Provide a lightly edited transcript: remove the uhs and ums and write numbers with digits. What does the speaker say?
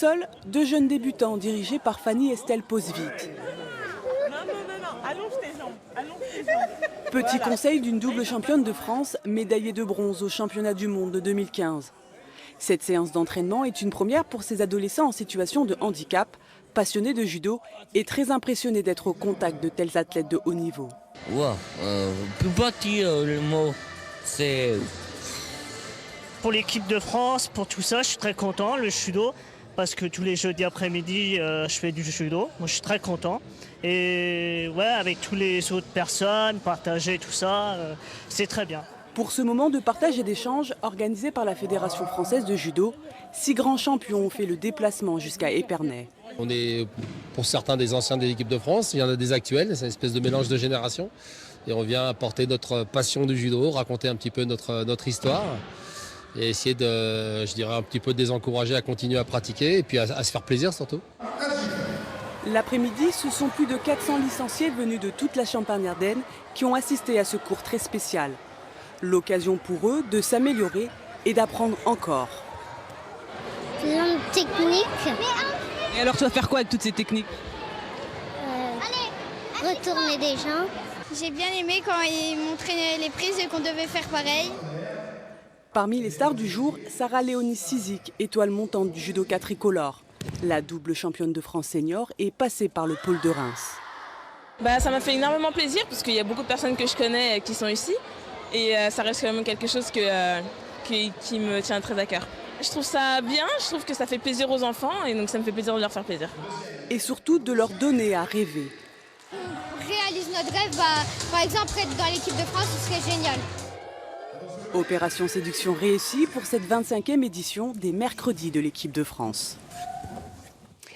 futsal, deux jeunes débutants dirigés par Fanny Estelle Posvit. Allonge tes jambes, allonge tes jambes. Petit conseil d'une double championne de France, médaillée de bronze au championnat du monde de 2015. Cette séance d'entraînement est une première pour ces adolescents en situation de handicap, passionnés de judo et très impressionnés d'être au contact de tels athlètes de haut niveau. Wow, plus petit le mot, c'est... Pour l'équipe de France, pour tout ça, je suis très content, le judo, parce que tous les jeudis après-midi, je fais du judo. Moi, je suis très content. Et ouais, avec toutes les autres personnes, partager tout ça, c'est très bien. Pour ce moment de partage et d'échange organisé par la Fédération française de judo, 6 grands champions ont fait le déplacement jusqu'à Épernay. On est pour certains des anciens de l'équipe de France, il y en a des actuels, c'est une espèce de mélange de générations. Et on vient apporter notre passion du judo, raconter un petit peu notre histoire et essayer de, je dirais, un petit peu de les encourager à continuer à pratiquer et puis à se faire plaisir surtout. L'après-midi, ce sont plus de 400 licenciés venus de toute la Champagne-Ardenne qui ont assisté à ce cours très spécial. L'occasion pour eux de s'améliorer et d'apprendre encore. Plein de techniques. Et alors tu vas faire quoi avec toutes ces techniques? Retourner des gens. J'ai bien aimé quand ils montraient les prises et qu'on devait faire pareil. Parmi les stars du jour, Sarah Léonie Cizic, étoile montante du judoka tricolore. La double championne de France senior est passée par le pôle de Reims. Ça m'a fait énormément plaisir parce qu'il y a beaucoup de personnes que je connais qui sont ici. Et ça reste quand même quelque chose qui me tient très à cœur. Je trouve ça bien, je trouve que ça fait plaisir aux enfants et donc ça me fait plaisir de leur faire plaisir. Et surtout de leur donner à rêver. On réalise notre rêve, par exemple être dans l'équipe de France, ce serait génial. Opération séduction réussie pour cette 25e édition des mercredis de l'équipe de France.